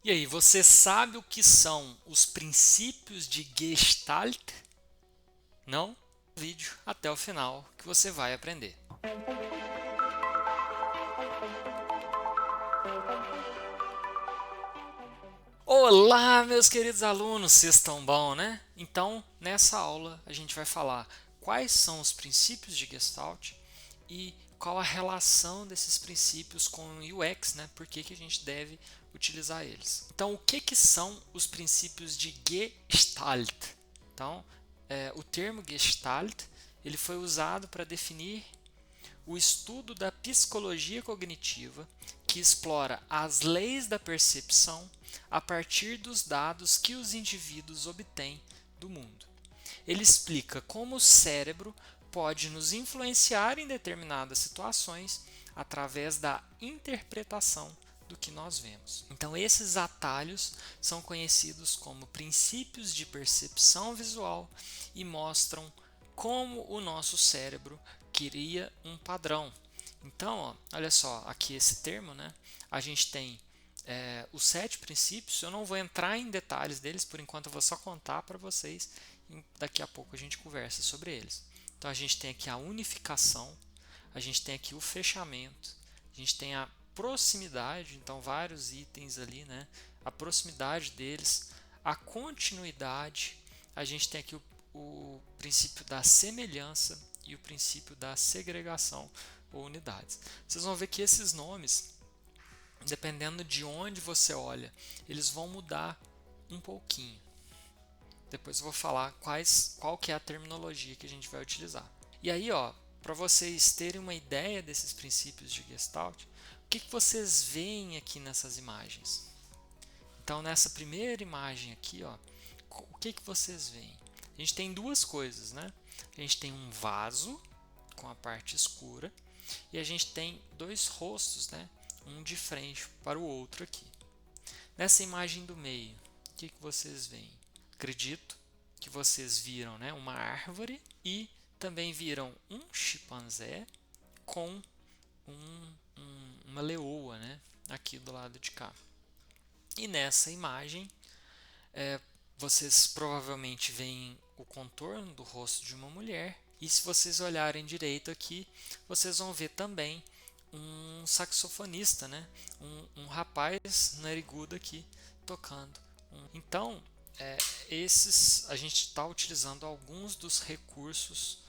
E aí, você sabe o que são os princípios de Gestalt? Não? Vídeo até o final que você vai aprender. Olá, meus queridos alunos, vocês estão bom, né? Então, nessa aula a gente vai falar quais são os princípios de Gestalt e qual a relação desses princípios com o UX, né? Por que a gente deve utilizar eles. Então, o que são os princípios de Gestalt? Então, o termo Gestalt ele foi usado para definir o estudo da psicologia cognitiva que explora as leis da percepção a partir dos dados que os indivíduos obtêm do mundo. Ele explica como o cérebro pode nos influenciar em determinadas situações através da interpretação do que nós vemos. Então, esses atalhos são conhecidos como princípios de percepção visual e mostram como o nosso cérebro cria um padrão. Então, ó, olha só, aqui esse termo, né? A gente tem os 7 princípios. Eu não vou entrar em detalhes deles, por enquanto eu vou só contar para vocês e daqui a pouco a gente conversa sobre eles. Então, a gente tem aqui a unificação, a gente tem aqui o fechamento, a gente tem a proximidade, então vários itens ali, né? A proximidade deles, a continuidade, a gente tem aqui o princípio da semelhança e o princípio da segregação ou unidades. Vocês vão ver que esses nomes, dependendo de onde você olha, eles vão mudar um pouquinho. Depois eu vou falar qual que é a terminologia que a gente vai utilizar. E aí, ó, para vocês terem uma ideia desses princípios de Gestalt, o que vocês veem aqui nessas imagens? Então, nessa primeira imagem aqui, ó, o que vocês veem? A gente tem duas coisas, né? A gente tem um vaso com a parte escura e a gente tem dois rostos, né? Um de frente para o outro aqui. Nessa imagem do meio, o que vocês veem? Acredito que vocês viram, né, uma árvore e também viram um chimpanzé com uma leoa, né, aqui do lado de cá. E nessa imagem, vocês provavelmente veem o contorno do rosto de uma mulher. E se vocês olharem direito aqui, vocês vão ver também um saxofonista, né? um rapaz narigudo aqui tocando. Então, a gente está utilizando alguns dos recursos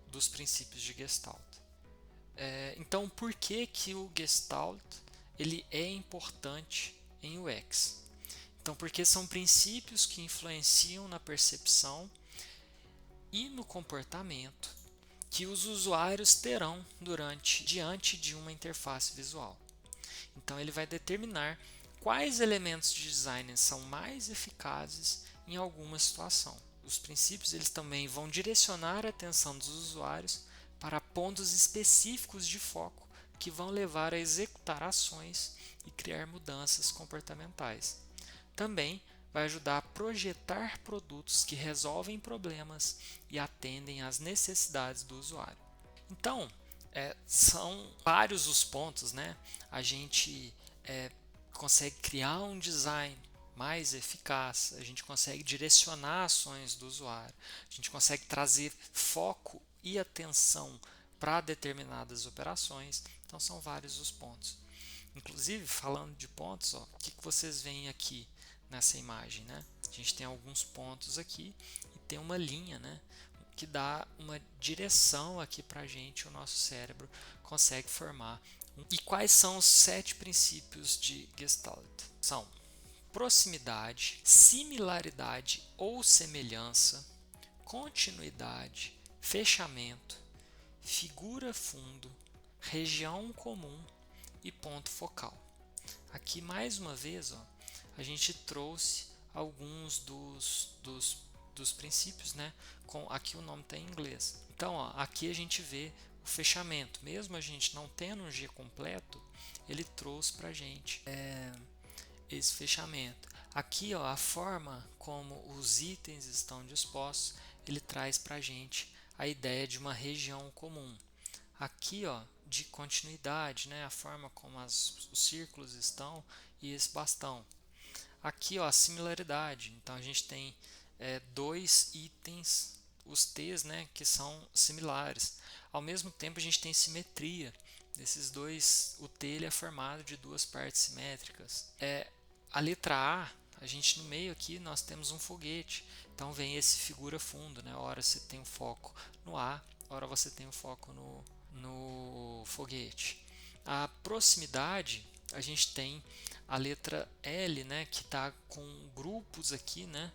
dos princípios de Gestalt. Então, por que o Gestalt ele é importante em UX? Então, porque são princípios que influenciam na percepção e no comportamento que os usuários terão diante de uma interface visual. Então, ele vai determinar quais elementos de design são mais eficazes em alguma situação. Os princípios eles também vão direcionar a atenção dos usuários para pontos específicos de foco que vão levar a executar ações e criar mudanças comportamentais. Também vai ajudar a projetar produtos que resolvem problemas e atendem às necessidades do usuário. Então, são vários os pontos, né? A gente consegue criar um design mais eficaz, a gente consegue direcionar ações do usuário, a gente consegue trazer foco e atenção para determinadas operações. Então, são vários os pontos. Inclusive, falando de pontos, ó, o que vocês veem aqui nessa imagem, né? A gente tem alguns pontos aqui e tem uma linha, né? Que dá uma direção aqui para a gente, o nosso cérebro consegue formar. E quais são os 7 princípios de Gestalt? São proximidade, similaridade ou semelhança, continuidade, fechamento, figura fundo, região comum e ponto focal. Aqui mais uma vez, ó, a gente trouxe alguns dos princípios, né? Aqui o nome está em inglês. Então, ó, aqui a gente vê o fechamento. Mesmo a gente não tendo um G completo, ele trouxe para a gente esse fechamento. Aqui, ó, a forma como os itens estão dispostos, ele traz para a gente a ideia de uma região comum. Aqui, ó, de continuidade, né, a forma como os círculos estão e esse bastão. Aqui, ó, a similaridade. Então a gente tem dois itens, os T's, né, que são similares. Ao mesmo tempo a gente tem simetria. Desses dois, o T ele é formado de duas partes simétricas. A letra a gente no meio aqui nós temos um foguete. Então vem esse figura fundo, né? Ora você tem o foco no A, ora você tem o foco no foguete. A proximidade, a gente tem a letra L, né, que está com grupos aqui, né,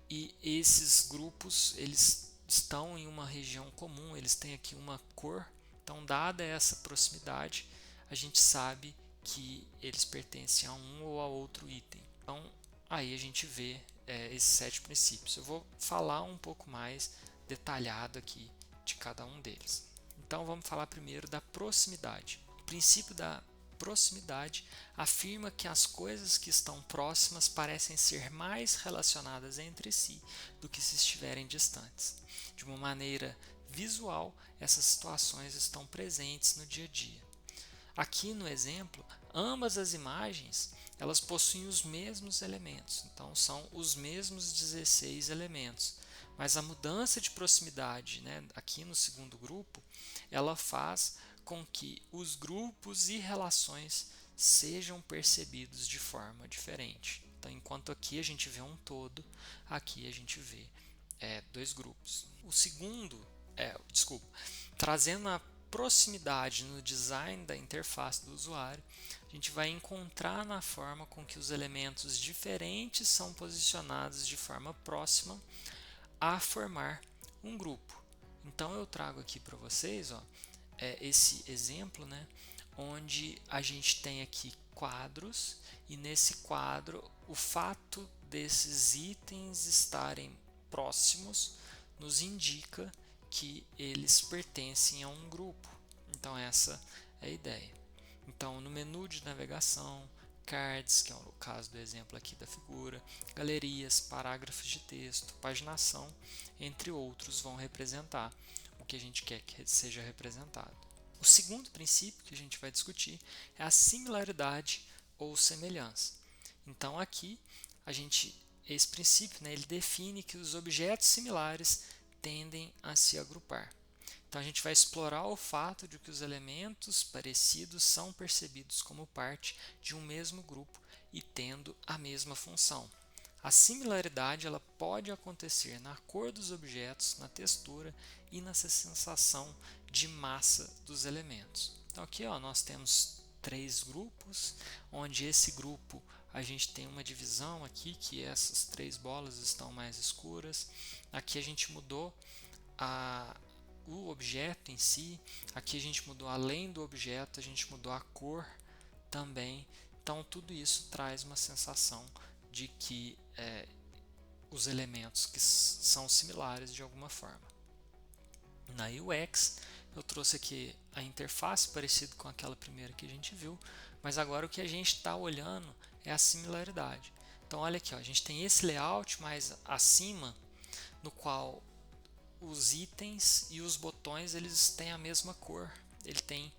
e esses grupos eles estão em uma região comum, eles têm aqui uma cor. Então, dada essa proximidade, a gente sabe que eles pertencem a um ou a outro item. Então, aí a gente vê esses 7 princípios. Eu vou falar um pouco mais detalhado aqui de cada um deles. Então, vamos falar primeiro da proximidade. O princípio da proximidade afirma que as coisas que estão próximas parecem ser mais relacionadas entre si do que se estiverem distantes. De uma maneira visual, essas situações estão presentes no dia a dia. Aqui no exemplo, ambas as imagens elas possuem os mesmos elementos, então são os mesmos 16 elementos, mas a mudança de proximidade, né, aqui no segundo grupo, ela faz com que os grupos e relações sejam percebidos de forma diferente. Então, enquanto aqui a gente vê um todo, aqui a gente vê dois grupos. O segundo, trazendo a proximidade no design da interface do usuário, a gente vai encontrar na forma com que os elementos diferentes são posicionados de forma próxima a formar um grupo. Então eu trago aqui para vocês, ó, esse exemplo, né, onde a gente tem aqui quadros e nesse quadro o fato desses itens estarem próximos nos indica que eles pertencem a um grupo. Então essa é a ideia. Então no menu de navegação, cards, que é o caso do exemplo aqui da figura, galerias, parágrafos de texto, paginação, entre outros, vão representar o que a gente quer que seja representado. O segundo princípio que a gente vai discutir é a similaridade ou semelhança. Então aqui esse princípio, né, ele define que os objetos similares tendem a se agrupar. Então a gente vai explorar o fato de que os elementos parecidos são percebidos como parte de um mesmo grupo e tendo a mesma função. A similaridade ela pode acontecer na cor dos objetos, na textura e na sensação de massa dos elementos. Então aqui nós temos 3 grupos, onde esse grupo a gente tem uma divisão aqui, que essas 3 bolas estão mais escuras. Aqui a gente mudou o objeto em si, aqui a gente mudou além do objeto, a gente mudou a cor também. Então tudo isso traz uma sensação de que os elementos que são similares de alguma forma. Na UX eu trouxe aqui a interface parecida com aquela primeira que a gente viu, mas agora o que a gente está olhando é a similaridade. Então olha aqui, a gente tem esse layout mais acima, no qual os itens e os botões eles têm a mesma cor, ele tem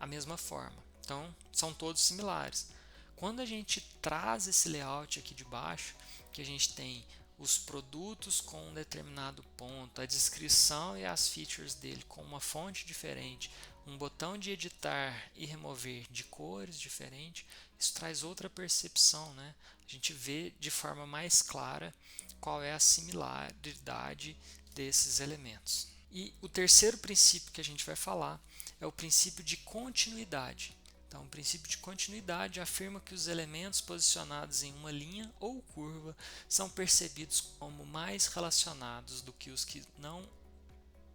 a mesma forma. Então são todos similares. Quando a gente traz esse layout aqui de baixo, que a gente tem os produtos com um determinado ponto, a descrição e as features dele com uma fonte diferente, um botão de editar e remover de cores diferentes, isso traz outra percepção, né? A gente vê de forma mais clara qual é a similaridade desses elementos. E o terceiro princípio que a gente vai falar é o princípio de continuidade. Então, o princípio de continuidade afirma que os elementos posicionados em uma linha ou curva são percebidos como mais relacionados do que os que não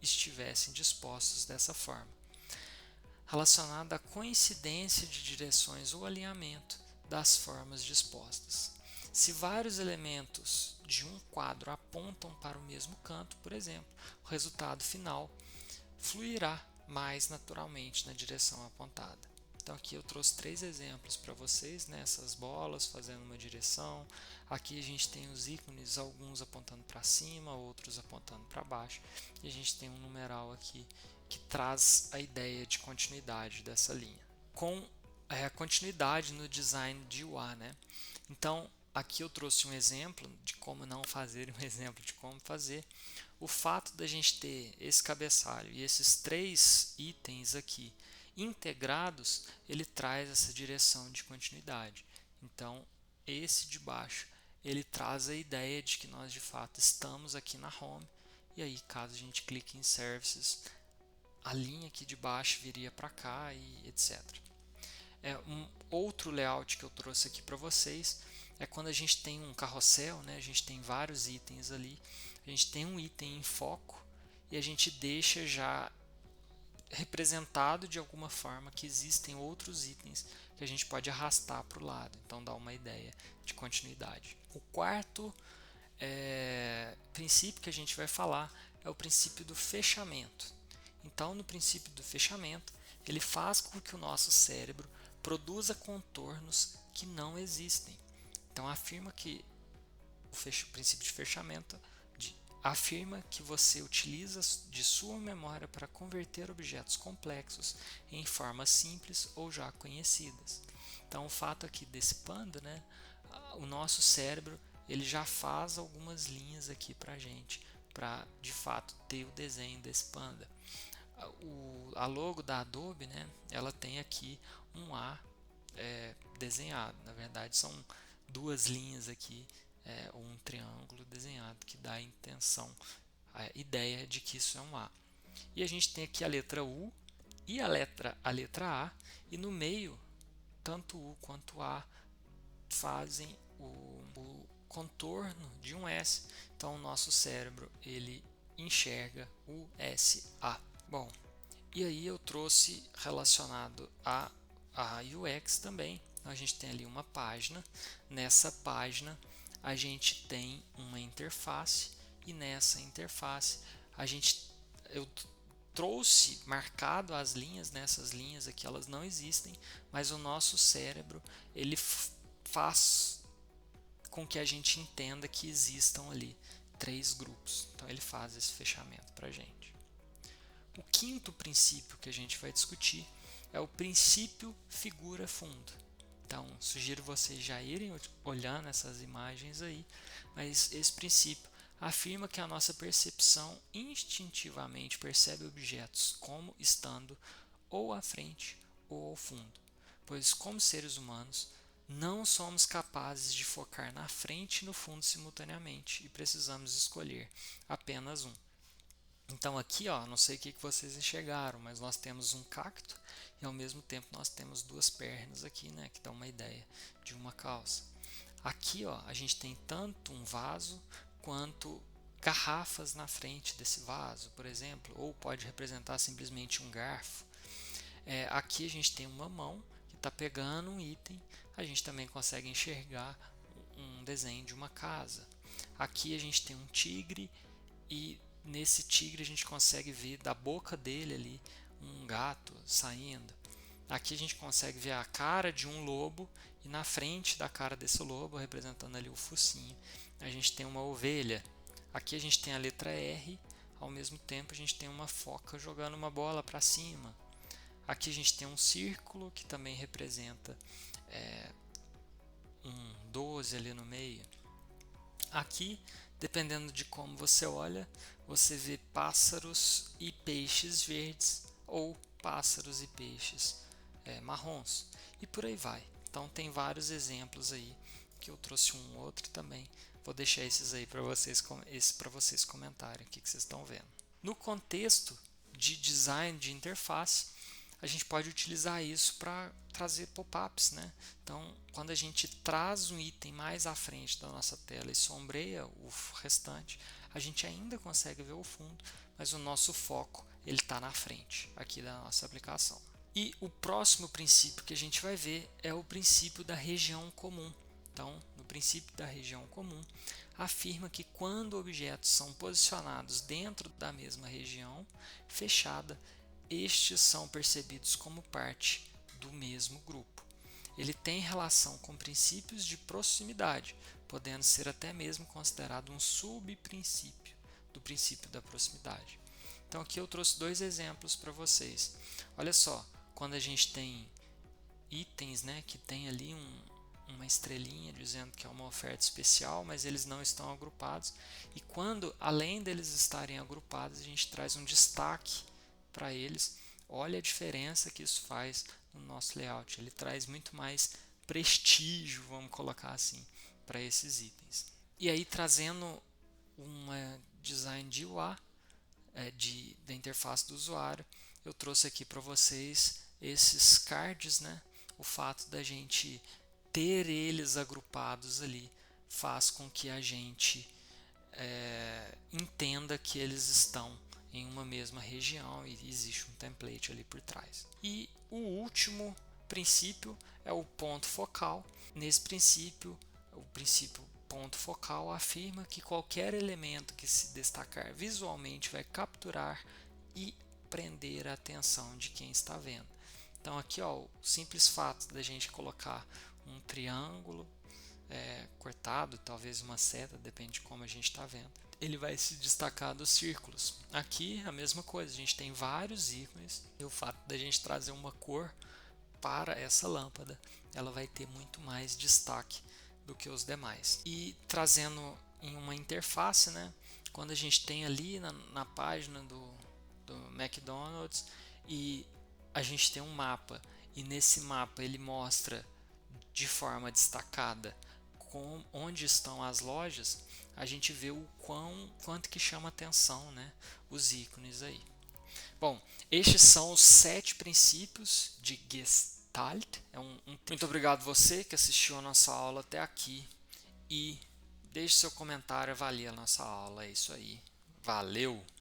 estivessem dispostos dessa forma, relacionado à coincidência de direções ou alinhamento das formas dispostas. Se vários elementos de um quadro apontam para o mesmo canto, por exemplo, o resultado final fluirá mais naturalmente na direção apontada. Então aqui eu trouxe 3 exemplos para vocês, né? Essas bolas fazendo uma direção. Aqui a gente tem os ícones, alguns apontando para cima, outros apontando para baixo. E a gente tem um numeral aqui que traz a ideia de continuidade dessa linha. Com a continuidade no design de UI, né? Então aqui eu trouxe um exemplo de como não fazer e um exemplo de como fazer. O fato da gente ter esse cabeçalho e esses 3 itens aqui integrados, ele traz essa direção de continuidade. Então, esse de baixo, ele traz a ideia de que nós de fato estamos aqui na home, e aí caso a gente clique em services, a linha aqui de baixo viria para cá e etc. Um outro layout que eu trouxe aqui para vocês é quando a gente tem um carrossel, né? A gente tem vários itens ali, a gente tem um item em foco e a gente deixa já representado de alguma forma que existem outros itens que a gente pode arrastar para o lado, então dá uma ideia de continuidade. O quarto princípio que a gente vai falar é o princípio do fechamento. Então, no princípio do fechamento, ele faz com que o nosso cérebro produza contornos que não existem. Então, afirma que o princípio de fechamento afirma que você utiliza de sua memória para converter objetos complexos em formas simples ou já conhecidas. Então, o fato aqui desse panda, né, o nosso cérebro ele já faz algumas linhas aqui para a gente, para de fato ter o desenho desse panda. A logo da Adobe, né, ela tem aqui um A desenhado. Na verdade, são 2 linhas aqui, ou um triângulo desenhado que dá a intenção, a ideia de que isso é um A. E a gente tem aqui a letra U e a letra A, e no meio, tanto U quanto A fazem o contorno de um S. Então, o nosso cérebro ele enxerga o SA. Bom, e aí eu trouxe relacionado a UX também. Então, a gente tem ali uma página. Nessa página a gente tem uma interface e nessa interface eu trouxe marcado as linhas, nessas linhas aqui elas não existem, mas o nosso cérebro ele faz com que a gente entenda que existam ali 3 grupos. Então ele faz esse fechamento para a gente. O quinto princípio que a gente vai discutir é o princípio figura-fundo. Então, sugiro vocês já irem olhando essas imagens aí, mas esse princípio afirma que a nossa percepção instintivamente percebe objetos como estando ou à frente ou ao fundo, pois, como seres humanos, não somos capazes de focar na frente e no fundo simultaneamente e precisamos escolher apenas um. Então aqui, ó, não sei o que vocês enxergaram, mas nós temos um cacto e ao mesmo tempo nós temos 2 pernas aqui, né, que dá uma ideia de uma calça. Aqui, ó, a gente tem tanto um vaso quanto garrafas na frente desse vaso, por exemplo, ou pode representar simplesmente um garfo. Aqui a gente tem uma mão que está pegando um item, a gente também consegue enxergar um desenho de uma casa. Aqui a gente tem um tigre e nesse tigre a gente consegue ver da boca dele ali um gato saindo. Aqui a gente consegue ver a cara de um lobo e na frente da cara desse lobo, representando ali o focinho, a gente tem uma ovelha. Aqui a gente tem a letra R, ao mesmo tempo a gente tem uma foca jogando uma bola para cima. Aqui a gente tem um círculo que também representa um 12 ali no meio. Aqui, dependendo de como você olha, você vê pássaros e peixes verdes ou pássaros e peixes marrons e por aí vai. Então tem vários exemplos aí que eu trouxe um outro também. Vou deixar esses aí para vocês comentarem o que vocês estão vendo. No contexto de design de interface, a gente pode utilizar isso para trazer pop-ups, né? Então, quando a gente traz um item mais à frente da nossa tela e sombreia o restante, a gente ainda consegue ver o fundo, mas o nosso foco ele está na frente aqui da nossa aplicação. E o próximo princípio que a gente vai ver é o princípio da região comum. Então, no princípio da região comum, afirma que quando objetos são posicionados dentro da mesma região fechada, estes são percebidos como parte do mesmo grupo. Ele tem relação com princípios de proximidade, podendo ser até mesmo considerado um subprincípio do princípio da proximidade. Então aqui eu trouxe 2 exemplos para vocês. Olha só, quando a gente tem itens, né, que tem ali um uma estrelinha dizendo que é uma oferta especial, mas eles não estão agrupados. E quando, além deles estarem agrupados, a gente traz um destaque para eles. Olha a diferença que isso faz no nosso layout. Ele traz muito mais prestígio, vamos colocar assim, para esses itens. E aí, trazendo uma design de UI, da interface do usuário, eu trouxe aqui para vocês esses cards, né? O fato da gente ter eles agrupados ali faz com que a gente entenda que eles estão em uma mesma região e existe um template ali por trás. E o último princípio é o ponto focal. Nesse princípio, o princípio ponto focal afirma que qualquer elemento que se destacar visualmente vai capturar e prender a atenção de quem está vendo. Então aqui, ó, o simples fato da gente colocar um triângulo cortado, talvez uma seta, depende de como a gente está vendo, ele vai se destacar dos círculos. Aqui a mesma coisa, a gente tem vários ícones e o fato da gente trazer uma cor para essa lâmpada, ela vai ter muito mais destaque do que os demais. E trazendo em uma interface, né, quando a gente tem ali na página do McDonald's e a gente tem um mapa e nesse mapa ele mostra de forma destacada onde estão as lojas, a gente vê o quanto que chama atenção, né, os ícones aí. Bom, estes são os 7 princípios de Gestalt. Muito obrigado você que assistiu a nossa aula até aqui e deixe seu comentário, avalie a nossa aula. É isso aí. Valeu!